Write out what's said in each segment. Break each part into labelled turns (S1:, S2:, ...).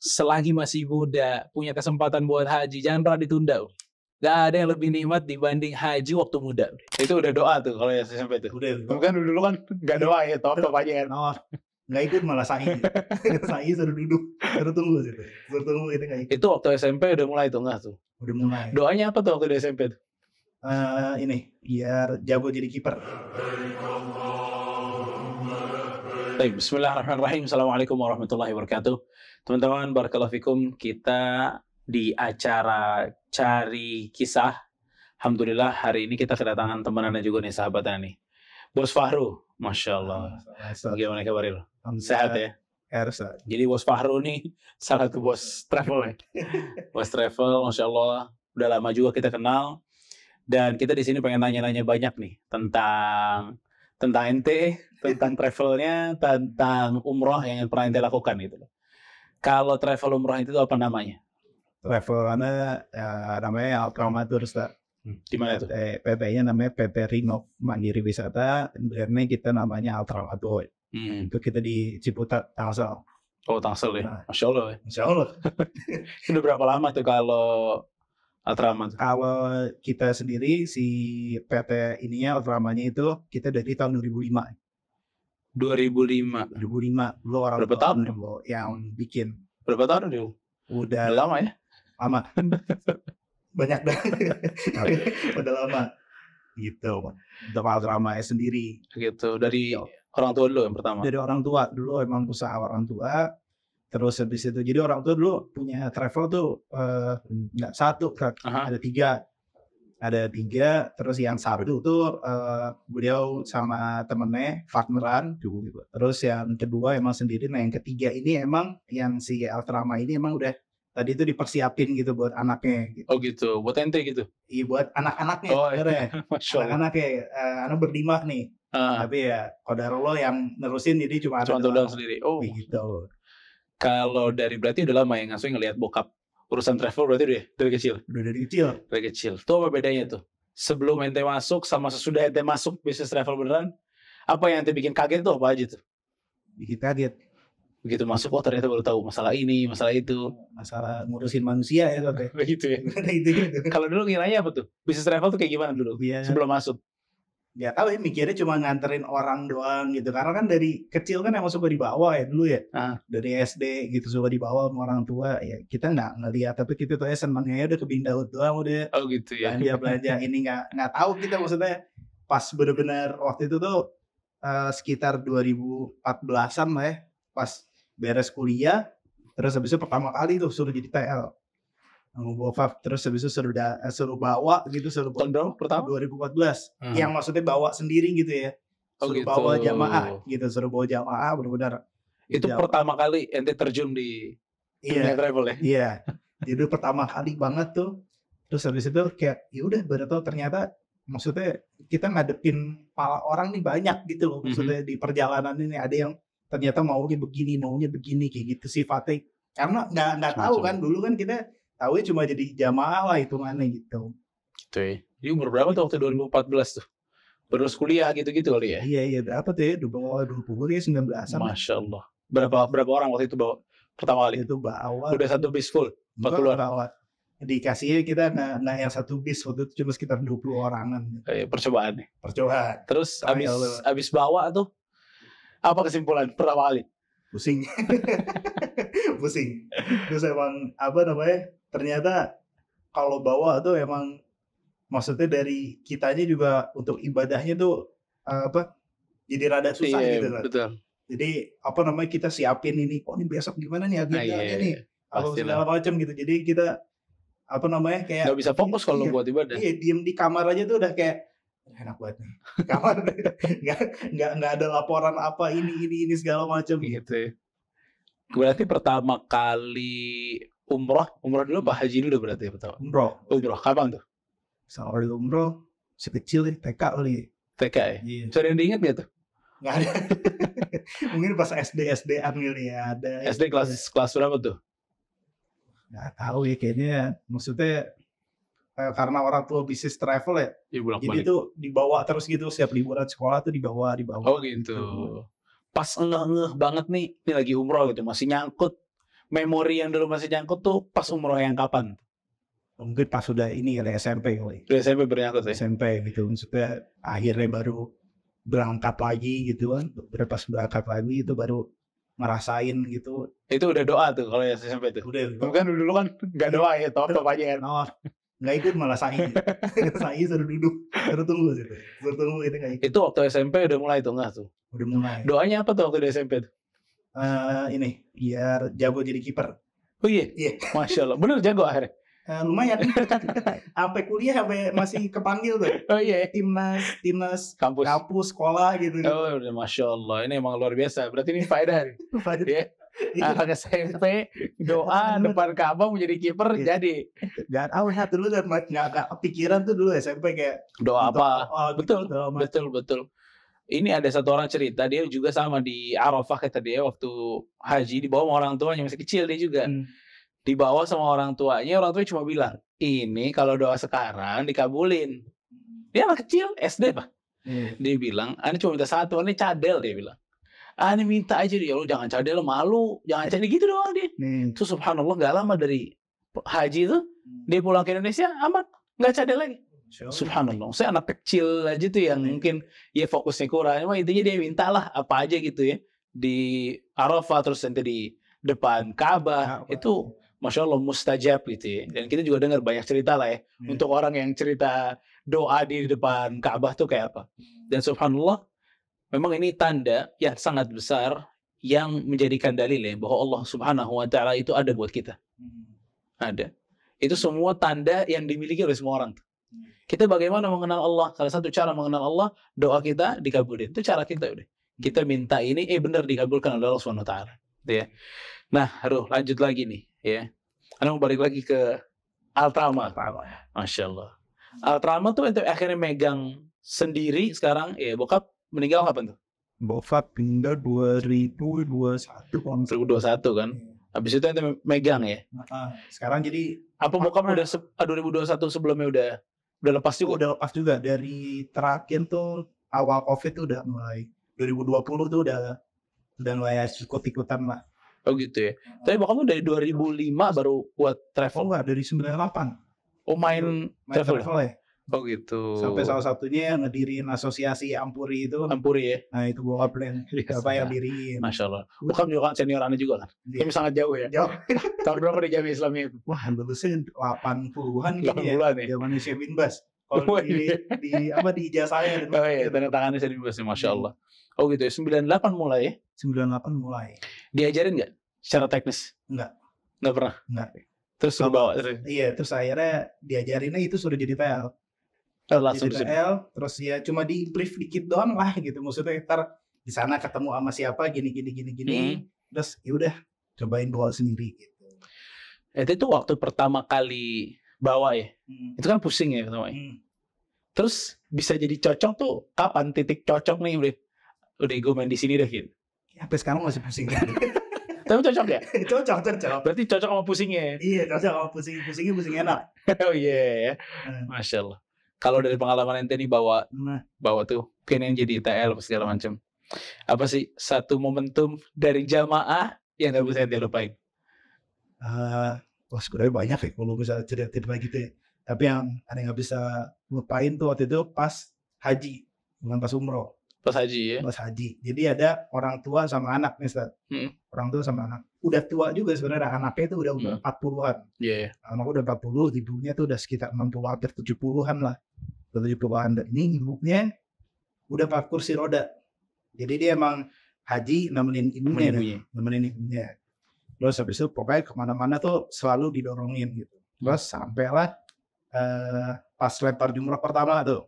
S1: selagi masih muda, punya kesempatan buat haji, jangan pernah ditunda. Gak ada yang lebih nikmat dibanding haji waktu muda. Itu udah doa tuh kalau ya SMP itu.
S2: Udah.
S1: Bukan dulu kan gak doa ya, top aja kan.
S2: Oh, nggak ikut malah sa'i. Sa'i suruh duduk, suruh tunggu gitu. Suruh tunggu itu nggak ikut.
S1: Itu waktu SMP udah mulai tuh nggak tuh.
S2: Udah mulai.
S1: Doanya apa tuh waktu di SMP tuh?
S2: Ini biar jago jadi kiper.
S1: Baik, bismillahirrahmanirrahim. Assalamualaikum warahmatullahi wabarakatuh. Teman-teman, barakallahu fikum. Kita di acara Cari Kisah. Alhamdulillah hari ini kita kedatangan teman-teman juga nih, sahabatnya nih. Bos Fahru, Masya Allah. Bagaimana kabarnya? Sehat ya?
S2: Harus.
S1: Jadi Bos Fahru nih salah satu bos travel ya. Bos travel, Masya Allah. Udah lama juga kita kenal. Dan kita di sini pengen nanya-nanya banyak nih tentang ente, tentang travelnya, tentang umroh yang pernah ente lakukan gitu loh. Kalau travel umroh itu apa namanya?
S2: Travel namanya Altramatur, Ustaz.
S1: Di mana itu?
S2: PT-nya namanya PT Rinov Mandiri Wisata. Brandnya kita namanya Altramatur. Itu kita di Ciputat, Tangsel.
S1: Oh, Tangsel ya. Masya Allah ya.
S2: Insya Allah.
S1: Sudah berapa lama tuh kalau Altramat?
S2: Kalau kita sendiri si PT ininya Ultramanya itu kita dari tahun 2005.
S1: 2005.
S2: Lu orang
S1: berapa tahun
S2: yang bikin?
S1: Berapa tahun dulu?
S2: Udah
S1: lama ya?
S2: Lama. Banyak dah. Udah lama. Gitu. Untuk Ultramanya sendiri.
S1: Gitu. Dari orang tua dulu yang pertama.
S2: Dari orang tua dulu, emang usaha orang tua. Terus habis itu, jadi orang tua dulu punya travel tuh nggak satu, ada tiga. Terus yang satu tuh beliau sama temennya partneran. Terus yang kedua emang sendiri. Nah yang ketiga ini emang yang si Altrama ini emang udah tadi itu dipersiapin gitu buat anaknya. Gitu.
S1: Oh gitu, buat ente gitu?
S2: Iya buat anak-anaknya.
S1: Oh iya,
S2: anak-anaknya, anak berdima nih. Tapi ya qadarullah yang nerusin jadi cuma
S1: doang sendiri. Oh
S2: gitu.
S1: Kalau berarti udah lama ya ngasuh ngelihat bokap urusan travel berarti udah dari kecil.
S2: Udah dari kecil.
S1: Dari kecil. Tuh apa bedanya tuh? Sebelum ente masuk sama sesudah ente masuk bisnis travel beneran, apa yang ente bikin kaget tuh apa aja tuh?
S2: Bikin kaget.
S1: Begitu masuk, oh ternyata baru tahu masalah ini, masalah itu.
S2: Masalah ngurusin manusia ya Sote.
S1: Begitu ya. Kalau dulu ngiranya apa tuh? Bisnis travel tuh kayak gimana dulu? Sebelum masuk?
S2: Ya tahu ya, mikirnya cuma nganterin orang doang gitu. Karena kan dari kecil kan emang suka dibawa ya dulu ya. Dari SD gitu suka dibawa sama orang tua. Ya kita nggak ngeliat, tapi kita tuh senangnya udah ke Bindaud doang udah.
S1: Oh gitu ya.
S2: Belanja ini nggak tahu kita maksudnya pas bener-bener waktu itu tuh sekitar 2014an lah ya. Pas beres kuliah, terus habis itu pertama kali tuh suruh jadi TL. Terus habis itu suruh bawa gitu,
S1: pertama
S2: 2014 yang maksudnya bawa sendiri gitu ya, suruh gitu. Bawa jamaah gitu, suruh bawa jamaah benar-benar
S1: itu jamaah. Pertama kali ente terjun di dunia travel ya?
S2: Iya, jadi pertama kali banget tuh. Terus habis itu kayak ya udah baru tahu ternyata maksudnya kita ngadepin pala orang nih banyak gitu loh, maksudnya di perjalanan ini ada yang ternyata maunya begini kayak gitu sifatnya, karena nggak tahu kan dulu kan kita tahu cuma jadi jamaah lah hitungannya gitu.
S1: Gitu ya. Jadi umur berapa tuh waktu 2014 tuh? Baru kuliah gitu-gitu kali ya?
S2: Iya berapa tuh ya? 20 ya 19-an.
S1: Masya Allah. Berapa orang waktu itu bawa pertama kali?
S2: Itu bawa.
S1: Udah satu bis full? 40-an?
S2: Dikasihnya kita nggak yang satu bis, waktu itu cuma sekitar 20 orangan.
S1: Percobaan nih?
S2: Percobaan.
S1: Terus abis bawa tuh, apa kesimpulan pertama kali?
S2: Pusing. Terus emang ternyata kalau bawa tuh emang maksudnya dari kitanya juga untuk ibadahnya tuh jadi rada susah gitu kan.
S1: Betul.
S2: Jadi kita siapin ini, ini besok gimana nih agendanya nih, atau segala macam gitu. Jadi kita kayak
S1: nggak bisa fokus kalau buat ibadah.
S2: Iya, diem di kamar aja tuh udah kayak enak banget nih. Kamar nggak ada laporan apa ini segala macam
S1: gitu ya. Berarti pertama kali umroh dulu apa haji dulu berarti pertama? Umroh kapan tuh?
S2: Soal umroh si kecil ya, TK kali.
S1: TK ya? Iya. Sudah diingat gak tuh?
S2: Nggak ada. Mungkin pas SD-an kali ya ada.
S1: SD kelas berapa tuh?
S2: Nggak tahu ya, kayaknya maksudnya karena orang tua bisnis travel ya. Jadi itu dibawa terus gitu, setiap liburan sekolah tuh dibawa.
S1: Oh gitu. Pas ngeh banget nih, ini lagi umroh gitu, masih nyangkut memori yang dulu masih nyangkut tuh pas umroh yang kapan?
S2: Mungkin pas sudah ini kali SMP kali.
S1: Udah SMP bernyangkut ya?
S2: SMP gitu, maksudnya akhirnya baru berangkat lagi gitu kan. Pas berangkat lagi itu baru ngerasain gitu.
S1: Itu udah doa tuh kalau yang SMP tuh?
S2: Udah.
S1: Kan dulu kan nggak doa ya, top aja kan?
S2: Oh, nggak ikut malah sa'i. Sa'i suruh duduk, suruh tunggu gitu. Suruh tunggu gitu nggak ikut.
S1: Itu waktu SMP udah mulai tuh nggak tuh?
S2: Udah mulai.
S1: Doanya apa tuh waktu di SMP tuh?
S2: Ini biar jago jadi kiper.
S1: Oh iya?
S2: Iya.
S1: Masya Allah, bener jago akhirnya?
S2: Lumayan. Sampai kuliah sampai masih kepanggil tuh.
S1: Oh iya.
S2: Timnas
S1: kampus
S2: sekolah gitu.
S1: Oh udah Masya Allah, ini emang luar biasa. Berarti ini faedah nih. Ya. Anak SMP doa depan Ka'bah mau jadi kiper jadi.
S2: Gak tahu ya dulu dan nggak kepikiran tuh dulu SMP kayak
S1: doa apa?
S2: Betul.
S1: Betul. Ini ada satu orang cerita, dia juga sama di Arafah kata dia waktu haji dibawa sama orang tuanya, masih kecil dia juga. Dibawa sama orang tuanya cuma bilang, ini kalau doa sekarang dikabulin. Dia anak kecil, SD Pak. Dia bilang, ini cuma minta satu, ini cadel dia bilang. Ini minta aja dia, lu jangan cadel, malu. Jangan cadel gitu doang dia. Terus subhanallah gak lama dari haji itu, dia pulang ke Indonesia, amat. Gak cadel lagi. Subhanallah. Saya anak kecil aja tuh yang mungkin ya fokusnya kurang. Emang intinya dia mintalah apa aja gitu ya. Di Arafah terus nanti di depan Ka'bah. Itu Masya Allah mustajab gitu ya. Dan kita juga dengar banyak cerita lah ya. Untuk orang yang cerita doa di depan Ka'bah tuh kayak apa. Dan subhanallah, memang ini tanda yang sangat besar yang menjadikan dalil ya. Bahwa Allah subhanahu wa ta'ala itu ada buat kita. Ada. Itu semua tanda yang dimiliki oleh semua orang. Kita bagaimana mengenal Allah? Salah satu cara mengenal Allah, doa kita dikabulin. Itu cara kita udah. Kita minta ini, benar dikabulkan oleh Allah Subhanahu wa taala. Ya. Nah, lanjut lagi nih, ya. Anda mau balik lagi ke Altrama. Masya Allah. Altrama tuh ente akhirnya megang sendiri sekarang, ya bokap meninggal kapan tuh?
S2: Bokap pindah 2021
S1: kan? Habis itu ente megang ya?
S2: Sekarang jadi
S1: apa bokap udah 2021 sebelumnya udah lepas juga? Udah
S2: lepas juga. Dari terakhir tuh awal COVID tuh udah mulai 2020 tuh udah mulai ikut-ikutan lah.
S1: Oh gitu ya. Tapi bokap tuh dari 2005 baru buat travel.
S2: Oh enggak, dari 98.
S1: Oh main travel
S2: ya.
S1: Oh gitu.
S2: Sampai salah satunya ngedirin asosiasi Ampuri itu.
S1: Ampuri ya.
S2: Nah itu bokap siapa yang diriin.
S1: Masya Allah. Bokap juga kan senior Anda juga kan. Kami sangat jauh ya.
S2: Jauh.
S1: Tahun berapa di Jamiah Islamiyah itu?
S2: Wah lulusnya 80-an.
S1: 80-an ya.
S2: Zaman Syekh bin Bas. Kalau di ijazahnya.
S1: Oh iya, tanda tangannya Syekh bin Bas. Masya Allah. Oh gitu ya. 98 mulai ya?
S2: 98 mulai.
S1: Diajarin nggak secara teknis?
S2: Nggak
S1: pernah?
S2: Nggak.
S1: Terus suruh bawa?
S2: Iya, terus akhirnya diajarinnya itu sudah jadi TL.
S1: Langsung
S2: jadi TL, terus ya cuma di brief dikit doang lah gitu. Maksudnya ntar di sana ketemu sama siapa gini. Terus yaudah cobain bawa sendiri gitu.
S1: Itu waktu pertama kali bawa ya? Itu kan pusing ya pertama. Terus bisa jadi cocok tuh kapan titik cocok nih udah gue main di sini deh gitu.
S2: Ya, sampai sekarang masih pusing.
S1: Tapi cocok ya?
S2: Cocok.
S1: Berarti cocok sama pusingnya.
S2: Iya, cocok sama pusing enak.
S1: Oh iya. Masya Allah. Kalau dari pengalaman ente nih bawa tuh pengen jadi TL segala macam. Apa sih satu momentum dari jamaah yang gak bisa ente lupain?
S2: Wah sebenarnya banyak ya kalau bisa cerita gitu ya. Tapi yang ada yang gak bisa lupain tuh waktu itu pas haji, bukan pas umroh.
S1: Pas haji ya? Pas
S2: haji. Jadi ada orang tua sama anak nih Ustaz. Orang tua sama anak. Udah tua juga sebenarnya, anaknya itu udah 40-an.
S1: Iya.
S2: Anaknya udah 40, ibunya tuh udah sekitar 60 hampir 70-an lah. 70-an. Dan ini ibunya udah pakai kursi roda. Jadi dia emang haji nemenin ibunya. Terus habis itu pokoknya kemana-mana tuh selalu didorongin gitu. Terus sampailah pas lempar jumrah pertama tuh.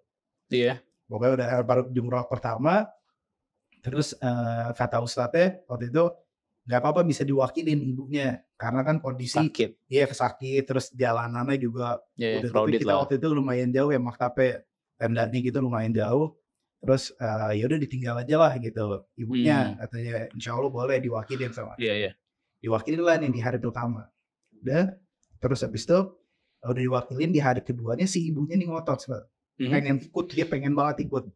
S1: Iya.
S2: Pokoknya udah lempar jumrah pertama. Terus kata ustadznya waktu itu nggak apa-apa bisa diwakilin ibunya karena kan kondisi
S1: sakit.
S2: Iya sakit, terus jalanannya juga udah
S1: crowded
S2: kita
S1: lah.
S2: waktu itu lumayan jauh ya maktabnya tendanya gitu lumayan jauh. Terus ya udah ditinggal aja lah gitu ibunya katanya insya Allah boleh diwakilin sama.
S1: Iya.
S2: Diwakilin lah nih di hari pertama. Udah terus habis itu udah diwakilin di hari keduanya si ibunya nih ngotot pengen ikut, dia pengen banget ikut.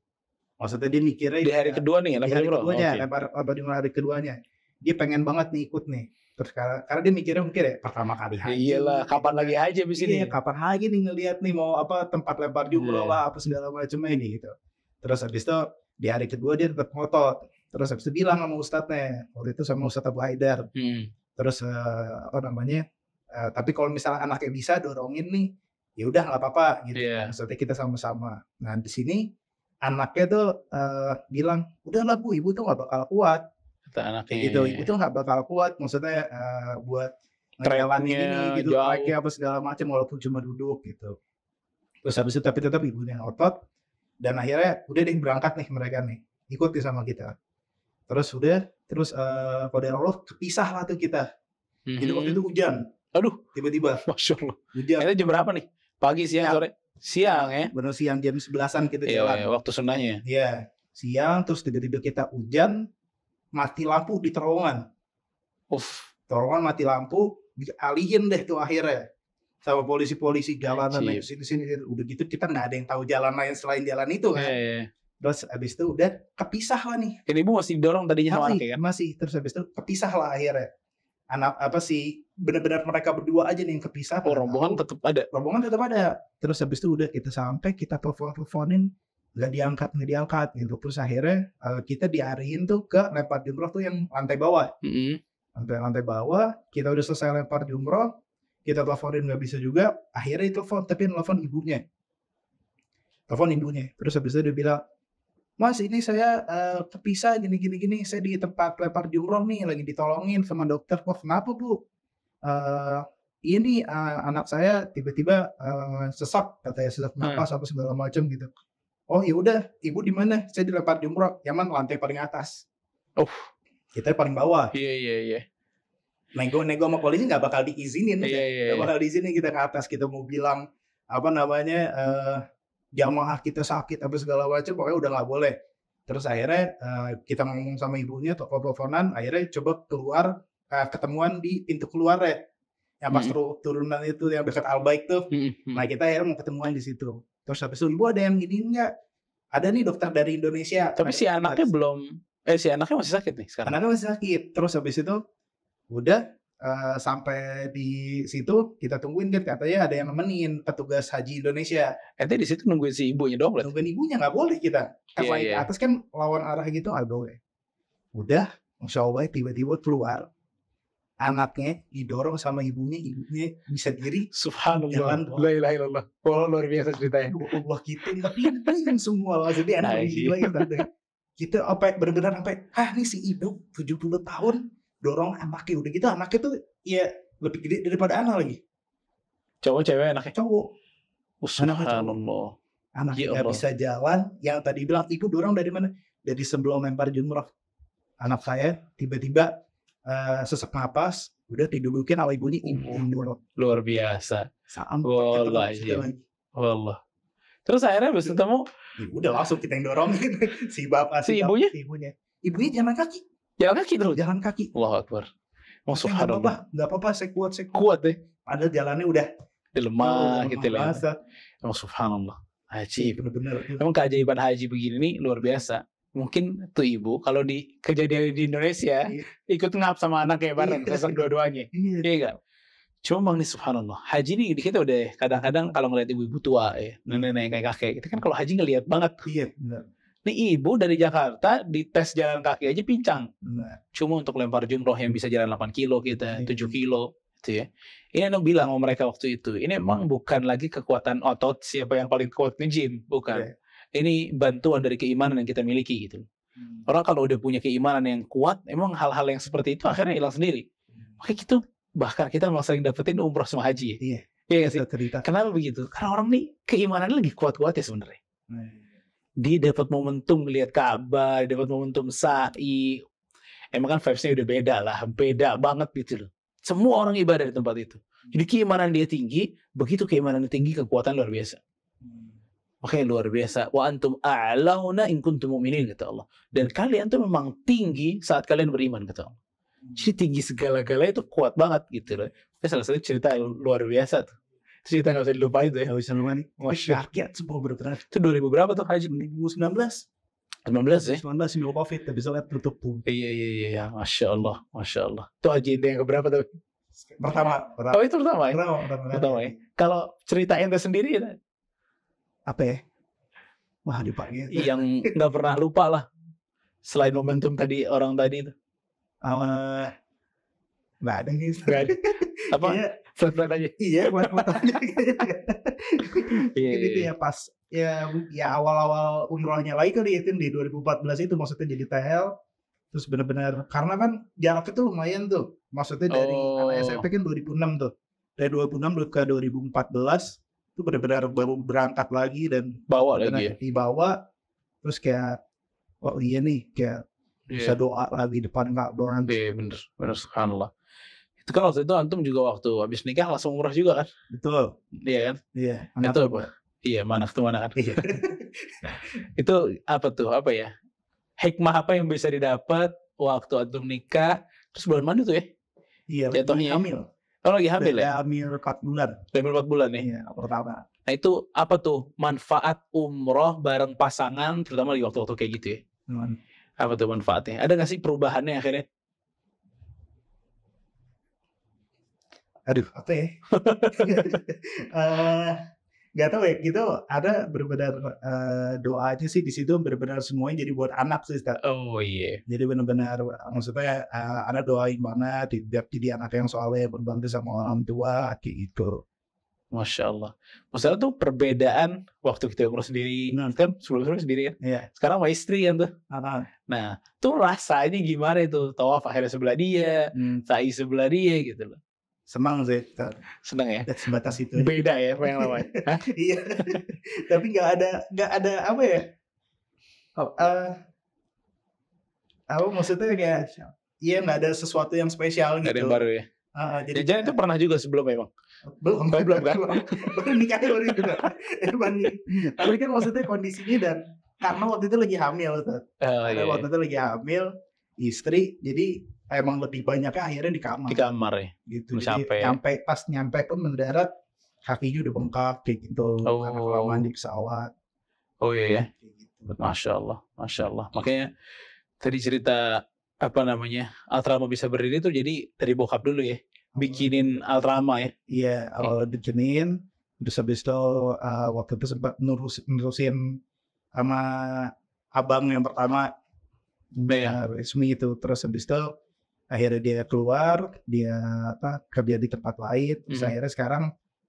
S2: Maksudnya dia mikirnya
S1: di hari kedua nih
S2: di hari keduanya lempar di hari keduanya dia pengen banget nih ikut nih. Terus karena dia mikirnya mungkin ya pertama kali haji.
S1: Iyalah, kapan lagi haji abis ini?
S2: Iya, kapan lagi nih ngelihat nih mau apa tempat lempar jumroh lah apa segala macam ini gitu. Terus habis itu di hari kedua dia tetap ngotot. Terus habis itu bilang sama ustadznya, waktu itu sama Ustadz Abu Haidar. Terus tapi kalau misalnya anaknya bisa dorongin nih, ya udah nggak apa-apa gitu. Maksudnya kita sama-sama. Nah di sini anaknya tuh bilang, udahlah Bu, ibu tuh nggak bakal kuat.
S1: Kata anaknya
S2: gitu, ibu tuh nggak bakal kuat. Maksudnya buat ngejalanin ini gitu, naiknya apa segala macam walaupun cuma duduk gitu. Terus habis itu tapi tetap ibunya otot. Dan akhirnya udah deh berangkat nih mereka nih, ikuti sama kita. Terus pada Allah kepisah lah tuh kita. Jadi waktu itu hujan.
S1: Aduh,
S2: tiba-tiba.
S1: Masya Allah.
S2: Hujan.
S1: Itu jam berapa nih? Pagi, siang, sore? Siang ya?
S2: Bener siang, jam 11-an kita jalan.
S1: Iya, waktu sunnahnya.
S2: Iya, siang terus tiba-tiba kita hujan, mati lampu di terowongan. Terowongan mati lampu, dialihin deh tuh akhirnya. Sama polisi-polisi jalanan sini-sini. Udah gitu kita nggak ada yang tahu jalan lain selain jalan itu kan. Terus abis itu udah kepisah lah nih.
S1: Ini ibu masih dorong tadinya sama anaknya kan?
S2: Masih. Terus abis itu kepisah lah akhirnya. Benar-benar mereka berdua aja nih yang kepisah.
S1: Rombongan tetap ada.
S2: Rombongan tetap ada. Terus habis itu udah kita sampai, kita teleponin, nggak diangkat gitu. Terus akhirnya kita diarahin tuh ke lempar jumroh tuh yang lantai bawah. Lantai bawah, kita udah selesai lempar jumroh, kita teleponin nggak bisa juga. Akhirnya telepon, tapi telepon ibunya. Terus habis itu dia bilang, Mas ini saya kepisah gini, saya di tempat lempar jumroh nih, lagi ditolongin sama dokter. Kok kenapa Bu? Ini anak saya tiba-tiba sesak, katanya sesak napas apa segala macam gitu. Oh ya udah, ibu di mana? Saya di lempar jumroh, Yaman lantai paling atas. Kita paling bawah.
S1: Iya.
S2: Nego sama polisi nggak bakal diizinin, nggak bakal diizinin kita ke atas. Kita mau bilang jamaah kita sakit apa segala macam, pokoknya udah nggak boleh. Terus akhirnya kita ngomong sama ibunya, teleponan, akhirnya coba keluar, ketemuan di pintu keluar ya, yang pas turunan itu yang dekat Al-Baik tuh. Nah kita akhirnya mau ketemuan di situ. Terus habis itu, ibu ada yang gini nggak? Ada nih dokter dari Indonesia.
S1: Tapi si anaknya si anaknya masih sakit nih sekarang.
S2: Anaknya masih sakit. Terus habis itu udah sampai di situ kita tungguin kan, katanya ada yang nemenin petugas haji Indonesia.
S1: Ente di situ nungguin si ibunya dong?
S2: Nungguin ibunya nggak boleh kita. Karena ke atas kan lawan arah gitu nggak boleh. Udah, Masya Allah tiba-tiba keluar. Anaknya didorong sama ibunya bisa diri.
S1: Subhanallah. La ilaha illallah. Oh, luar biasa ceritanya.
S2: Allah kita nggak semua maksudnya anak gila ya. Kita benar-benar sampai nih si ibu 70 tahun dorong anaknya, udah gitu anaknya tuh ya lebih gede daripada anak lagi.
S1: Cowok cewek anaknya?
S2: Cowok.
S1: Subhanallah.
S2: Anaknya nggak bisa jalan. Yang tadi bilang ibu dorong dari mana? Dari sebelum lempar jumroh. Anak saya tiba-tiba sesak napas, udah didudukin sama ibunya.
S1: Luar biasa. Wallah. Terus akhirnya habis ketemu,
S2: udah langsung kita yang dorong si bapak
S1: si ibunya
S2: jalan kaki. Jalan kaki.
S1: Allahu Akbar. Subhanallah.
S2: Enggak apa-apa, saya
S1: kuat deh.
S2: Padahal jalannya udah
S1: lemah gitu lah. Subhanallah. Haji.
S2: Bener-bener.
S1: Memang keajaiban haji begini nih luar biasa. Mungkin tuh ibu kalau di kejadian di Indonesia ikut ngap sama anaknya bareng sesak dua-duanya. Iya enggak? Cuma bang nih subhanallah, haji nih kita udah kadang-kadang kalau ngeliat ibu-ibu tua ya, nenek-nenek kayak kakek, kita kan kalau haji ngeliat banget.
S2: Iya benar.
S1: Nih ibu dari Jakarta di tes jalan kaki aja pincang. Cuma untuk lempar jumroh yang bisa jalan 8 kilo kita, 7 kilo gitu ya. Ini Anda bilang sama mereka waktu itu, ini emang bukan lagi kekuatan otot siapa yang paling kuat nge-gym, bukan. Ini bantuan dari keimanan yang kita miliki gitu. Orang kalau udah punya keimanan yang kuat, emang hal-hal yang seperti itu akhirnya hilang sendiri. Makanya gitu, bahkan kita malah sering dapetin umroh sama haji ya. Iya gak sih? Kenapa begitu? Karena orang nih keimanannya lagi kuat-kuat ya sebenarnya. Dia dapat momentum melihat Ka'bah, dapat momentum sa'i. Emang kan vibes-nya udah beda banget gitu loh. Semua orang ibadah di tempat itu. Jadi keimanan dia tinggi, begitu keimanan tinggi, kekuatan luar biasa. Makanya luar biasa. Wa antum a'launa in kuntum mu'minin, kata Allah. Dan kalian tuh memang tinggi saat kalian beriman, kata Allah. Jadi tinggi segala-galanya itu kuat banget gitu loh. Itu salah satu cerita luar biasa tuh. Cerita gak usah dilupain tuh ya.
S2: Gak bisa lupain. Rakyat semua bergerak.
S1: Itu 2000 berapa tuh haji?
S2: 2019.
S1: 19 ya?
S2: 19 sebelum Covid, habis itu tutup.
S1: Iya. Masya Allah. Itu agenda yang keberapa tuh?
S2: Pertama.
S1: Oh itu pertama ya? Pertama ya? Kalau cerita ente sendiri ya?
S2: Apa ya? Wah dipakai.
S1: Yang nggak pernah lupa lah. Selain momentum tadi, orang tadi itu.
S2: Nggak ada gitu.
S1: Nggak ada. Apa? Flat aja.
S2: Iya, flat aja. Jadi ya pas ya awal-awal umrohnya lagi kali itu di 2014 itu, maksudnya jadi TL. Terus benar-benar karena kan jaraknya tuh lumayan tuh. Maksudnya dari anak SMP kan 2006 tuh. Dari 2006 ke 2014 itu benar-benar baru berangkat lagi dan
S1: bawa lagi ya?
S2: Dibawa. Terus kayak oh iya nih kayak bisa doa lagi depan Ka'bah.
S1: Iya bener subhanallah. Itu kan waktu itu antum juga waktu habis nikah langsung umrah juga kan?
S2: Betul.
S1: Iya kan?
S2: Iya.
S1: Itu apa? Iya mana kan? Iya. Itu apa tuh? Apa ya? Hikmah apa yang bisa didapat waktu antum nikah? Terus bulan mana tuh ya?
S2: Iya.
S1: Jatuhnya
S2: hamil.
S1: Oh lagi hamil ya?
S2: Hamil 4 bulan.
S1: Hamil 4 bulan ya?
S2: Iya pertama.
S1: Nah itu apa tuh manfaat umroh bareng pasangan terutama di waktu-waktu kayak gitu ya? Apa tuh manfaatnya? Ada nggak sih perubahannya akhirnya?
S2: Aduh apa ya? Gak tahu ya, gitu ada benar-benar doanya sih di situ benar-benar semuanya jadi buat anak sih Ustaz.
S1: Oh iya.
S2: Jadi benar-benar maksudnya anak doain banget jadi anak yang soleh, berbakti sama orang tua kayak gitu.
S1: Masya Allah. Masalah tuh perbedaan waktu kita umroh sendiri, kan sebelum-sebelum sendiri kan.
S2: Iya.
S1: Sekarang sama istri kan tuh. Nah, tuh rasanya gimana itu? Tawaf akhirnya sebelah dia, sa'i sebelah dia gitu loh.
S2: Senang sih.
S1: Senang ya?
S2: Sebatas itu.
S1: Beda ya apa yang namanya?
S2: Iya. Tapi nggak ada apa ya? Apa maksudnya kayak iya nggak ada sesuatu yang spesial gitu.
S1: Nggak ada yang baru ya? Jadi jangan itu pernah juga sebelum memang?
S2: Belum kan? Baru nikah baru juga. Tapi kan maksudnya kondisinya dan karena waktu itu lagi hamil tuh. Waktu itu lagi hamil istri, jadi emang lebih banyaknya akhirnya di kamar.
S1: Di kamar ya?
S2: Gitu. Pas nyampe pun mendarat kakinya udah bengkak kayak gitu. Karena kelamaan di pesawat.
S1: Oh iya ya? Masya Allah. Makanya tadi cerita apa namanya Altrama bisa berdiri tuh jadi dari bokap dulu ya? Bikinin Altrama ya?
S2: Iya, awal bikinin. Terus habis itu waktu itu sempat nerusin sama abang yang pertama resmi itu. Terus habis itu akhirnya dia keluar, dia kerja di tempat lain. Terus akhirnya sekarang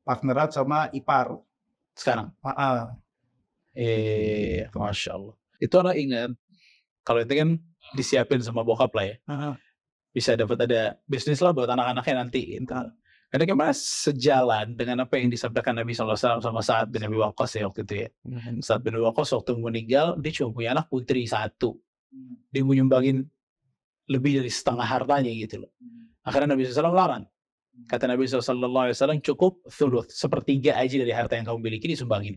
S2: partneran sama ipar.
S1: Sekarang? Masya Allah. Itu anak ingat kalau itu kan disiapin sama bokap lah ya. Bisa dapat ada bisnis lah buat anak-anaknya nanti. Karena gimana sejalan dengan apa yang disabdakan Nabi SAW sama Sa'ad bin Abi Waqqas ya waktu itu ya. Sa'ad bin Abi Waqqas waktu meninggal dia cuma punya anak putri 1. Dia mau nyumbangin lebih dari setengah hartanya gitu loh. Akhirnya Nabi SAW larang. Kata Nabi SAW cukup thuluth, sepertiga aja dari harta yang kamu miliki disumbangin.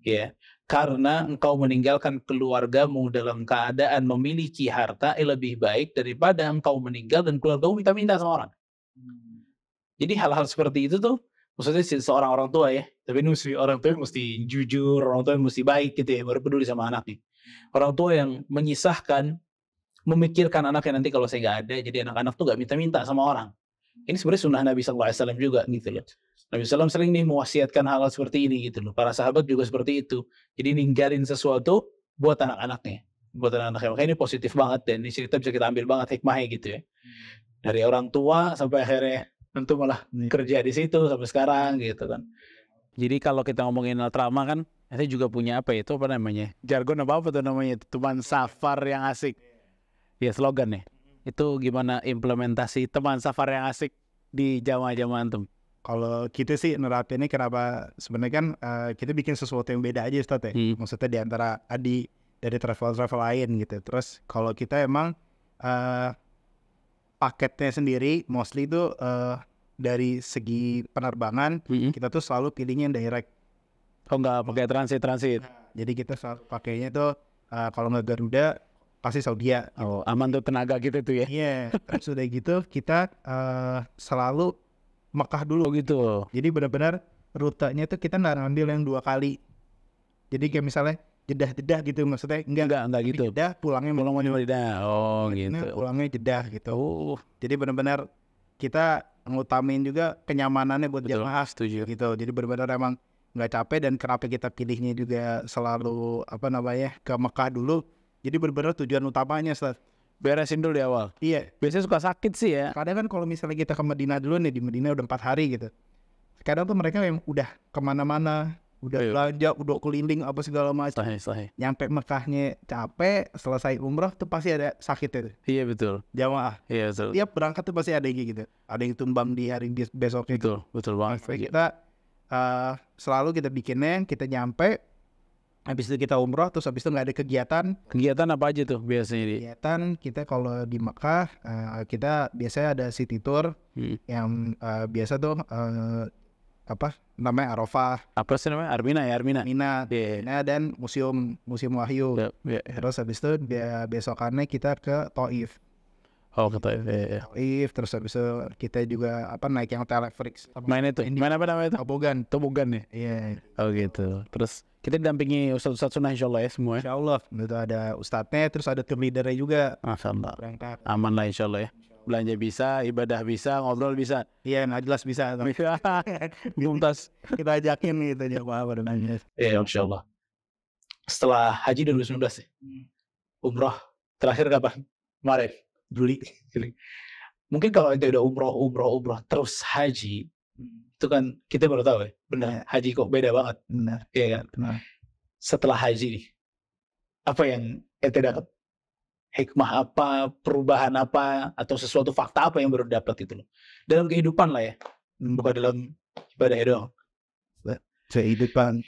S1: Ya, karena engkau meninggalkan keluargamu dalam keadaan memiliki harta lebih baik daripada engkau meninggal dan keluargamu minta-minta sama orang. Jadi hal-hal seperti itu tuh maksudnya seorang orang tua ya, tapi orang tua mesti jujur, orang tua mesti baik gitu ya, baru peduli sama anaknya. Orang tua yang menyisahkan, memikirkan anaknya nanti kalau saya nggak ada, jadi anak-anak tuh nggak minta-minta sama orang. Ini sebenarnya sunnah Nabi SAW juga gitu ya. Nabi SAW sering nih mewasiatkan hal seperti ini gitu loh. Para sahabat juga seperti itu. Jadi ninggalin sesuatu buat anak-anaknya. Buat anak-anaknya. Makanya ini positif banget dan ini cerita bisa kita ambil banget hikmahnya gitu ya. Dari orang tua sampai akhirnya tentu malah kerja di situ sampai sekarang gitu kan. Jadi kalau kita ngomongin Altrama kan, kita juga punya apa itu apa namanya? Jargon apa tuh namanya? Teman safar yang asik. Ya slogan ya. Itu gimana implementasi teman safar yang asik di jamaah-jamaah antum?
S2: Kalau kita sih nerapinnya kenapa sebenarnya kan kita bikin sesuatu yang beda aja Ustaz ya. Maksudnya di antara dari travel lain gitu. Terus kalau kita emang paketnya sendiri mostly itu dari segi penerbangan kita tuh selalu pilihnya yang direct.
S1: Oh enggak pakai transit.
S2: Jadi kita selalu pakainya tuh kalau nggak Garuda pasti Saudia.
S1: Oh aman tuh tenaga gitu tuh ya.
S2: Iya. Terus udah gitu kita selalu Mekah dulu gitu. Jadi benar-benar rutenya tuh kita nggak ngambil yang 2 kali. Jadi kayak misalnya jedah gitu, maksudnya enggak gitu. Jedah pulangnya
S1: Madinah. Oh gitu.
S2: Pulangnya jedah gitu. Jadi benar-benar kita ngutamain juga kenyamanannya buat jamaah.
S1: Setuju.
S2: Gitu. Jadi benar-benar emang nggak capek, dan kenapa kita pilihnya juga selalu ke Mekah dulu. Jadi benar-benar tujuan utamanya
S1: beresin dulu di awal.
S2: Iya.
S1: Biasanya suka sakit sih ya.
S2: Kadang kan kalau misalnya kita ke Madinah dulu nih, di Madinah udah 4 hari gitu. Kadang tuh mereka yang udah kemana-mana, udah belanja, udah keliling apa segala macam. Nyampe Mekahnya capek, selesai umrah tuh pasti ada sakit itu.
S1: Iya betul.
S2: Jamaah.
S1: Iya betul.
S2: Tiap berangkat tuh pasti ada yang gitu. Ada yang tumbang di hari besoknya.
S1: Betul banget.
S2: Kita selalu kita bikinnya, kita nyampe, habis itu kita umrah, terus habis itu nggak ada kegiatan.
S1: Kegiatan apa aja tuh biasanya?
S2: Kegiatan kita kalau di Mekah, kita biasanya ada city tour yang biasa tuh namanya Arafah.
S1: Apa sih namanya? Armina.
S2: Mina dan museum Wahyu. Terus habis itu besokannya kita ke Taif.
S1: Oh, ke Taif.
S2: Taif, terus habis itu kita juga naik yang teleferik.
S1: Main itu. Main apa namanya itu?
S2: Tobogan
S1: ya.
S2: Iya.
S1: Oh gitu. Terus kita didampingi ustadz sunnah insyaallah ya semua.
S2: Insyaallah. Itu ada ustadznya, terus ada tim leadernya juga.
S1: Masyaallah. Aman lah insyaallah ya. Belanja bisa, ibadah bisa, ngobrol bisa.
S2: Iya, nggak jelas bisa.
S1: Tuntas.
S2: Kita ajakin gitu aja apa namanya.
S1: Iya, insyaallah. Setelah haji 2019 ya. Umrah terakhir kapan? Kemarin.
S2: Juli.
S1: Mungkin kalau itu udah umrah terus haji, itu kan kita baru tahu ya. Benar, haji kok beda banget.
S2: Benar.
S1: Iya kan?
S2: Benar.
S1: Setelah haji nih, apa yang ente dapat? Hikmah apa, perubahan apa, atau sesuatu fakta apa yang baru dapat itu loh. Dalam kehidupan lah ya, bukan dalam ibadah doang.
S2: Kehidupan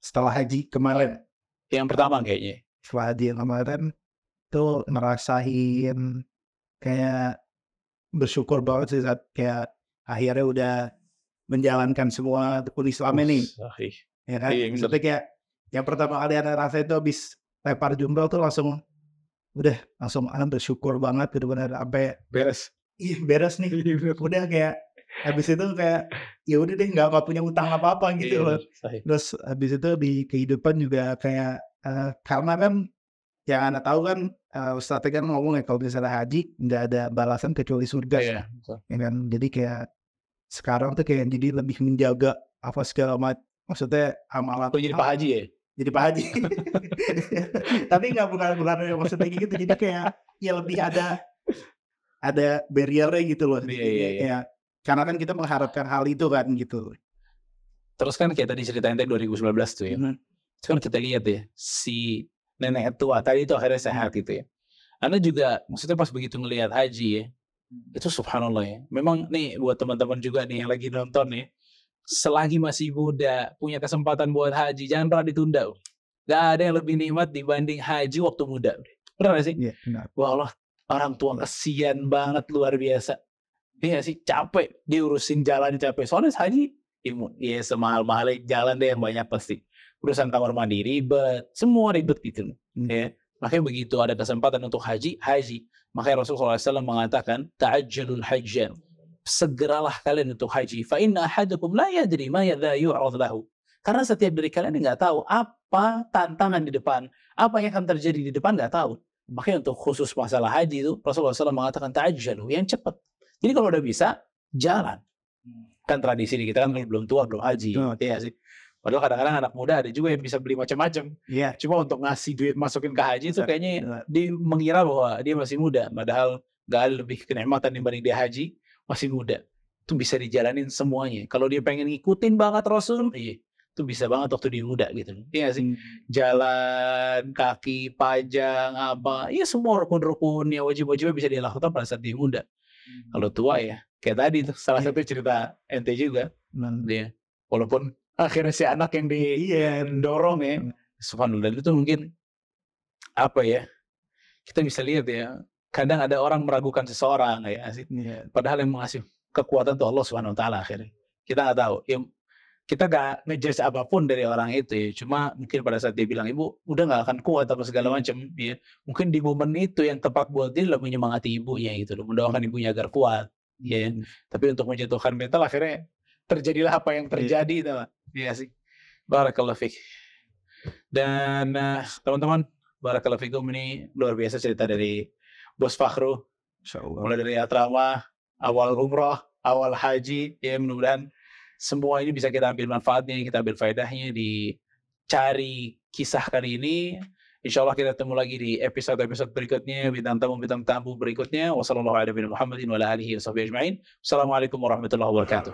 S2: setelah haji kemarin.
S1: Yang pertama kayaknya.
S2: Setelah haji kemarin tuh ngerasain kayak bersyukur banget sih saat kayak akhirnya udah menjalankan semua rukun Islam ini. Ya kan? Maksudnya kayak yang pertama kali Anda rasa itu habis lempar jumroh tuh langsung bersyukur banget gitu, benar sampai
S1: beres.
S2: Iya, beres nih. Udah kayak habis itu kayak ya udah deh, nggak punya utang apa-apa gitu loh. Terus habis itu di kehidupan juga kayak karena kan yang Anda tahu kan Ustadz kan ngomong ya, kalau misalnya haji nggak ada balasan kecuali surga.
S1: Ya
S2: kan? Jadi kayak sekarang tuh kayak jadi lebih menjaga apa segala macam. Maksudnya amalan.
S1: Jadi Pak Haji ya?
S2: Jadi Pak Haji. Tapi bukan maksudnya gitu. Jadi kayak ya lebih ada barrier-nya gitu loh.
S1: Iya.
S2: Karena kan kita mengharapkan hal itu kan gitu.
S1: Terus kan kayak tadi ceritain 2019 tuh ya. Terus kan kita lihat ya, si nenek tua tadi itu akhirnya sehat gitu ya. Anda juga maksudnya pas begitu ngelihat haji ya, itu subhanallah ya. Memang nih buat teman-teman juga nih yang lagi nonton nih, selagi masih muda, punya kesempatan buat haji, jangan pernah ditunda. Gak ada yang lebih nikmat dibanding haji waktu muda. Benar gak sih?
S2: Iya, benar.
S1: Wah Allah, orang tua kesian banget, luar biasa. Iya sih, capek. Diurusin jalan capek. Soalnya haji, ya semahal-mahalnya jalan deh yang banyak pasti. Urusan kamar mandi ribet, semua ribet gitu. Ya. Makanya begitu ada kesempatan untuk haji. Makanya Rasulullah SAW mengatakan, ta'ajjalul hajjan. Segeralah kalian untuk haji. Fa inna ahadakum la yadri ma yadha yu'rad lahu. Karena setiap dari kalian nggak tahu apa tantangan di depan, apa yang akan terjadi di depan nggak tahu. Makanya untuk khusus masalah haji itu Rasulullah SAW mengatakan ta'ajjalu, yang cepat. Jadi kalau udah bisa jalan. Kan tradisi di kita kan belum tua belum haji. Iya sih. Padahal kadang-kadang anak muda ada juga yang bisa beli macam-macam.
S2: Iya.
S1: Cuma untuk ngasih duit masukin ke haji itu kayaknya dia mengira bahwa dia masih muda. Padahal nggak ada lebih kenikmatan dibanding dia haji. Masih muda, itu bisa dijalanin semuanya. Kalau dia pengen ngikutin banget Rasul, itu bisa banget waktu dia muda gitu. Iya sih, jalan kaki, pajang, apa, ya semua rukun-rukunnya, wajib-wajibnya bisa dia lakukan pada saat dia muda. Kalau tua ya, kayak tadi tuh salah satu cerita ente juga, dia, walaupun akhirnya si anak yang didorong ya, subhanallah itu mungkin apa ya? Kita bisa lihat ya. Kadang ada orang meragukan seseorang ya, padahal yang mengasih kekuatan tuh Allah Subhanahu Wa Taala akhirnya. Kita nggak tahu, ya, kita nggak ngejudge apapun dari orang itu ya. Cuma mungkin pada saat dia bilang ibu udah nggak akan kuat atau segala macam, ya mungkin di momen itu yang tepat buat dia lebih menyemangati ibunya gitu loh, mendoakan ibunya agar kuat, ya. Tapi untuk menjatuhkan mental akhirnya terjadilah apa yang terjadi, ya sih. Barakallahu fiik. Dan teman-teman, barakallahu fikum, ini luar biasa cerita dari Bos Fakhru. Mulai dari asrama, awal umrah, awal haji, ya mudah-mudahan semua ini bisa kita ambil manfaatnya, kita ambil faedahnya di cari kisah kali ini. Insya Allah kita ketemu lagi di episode-episode berikutnya, bintang tamu berikutnya. Wassalamualaikum warahmatullahi wabarakatuh.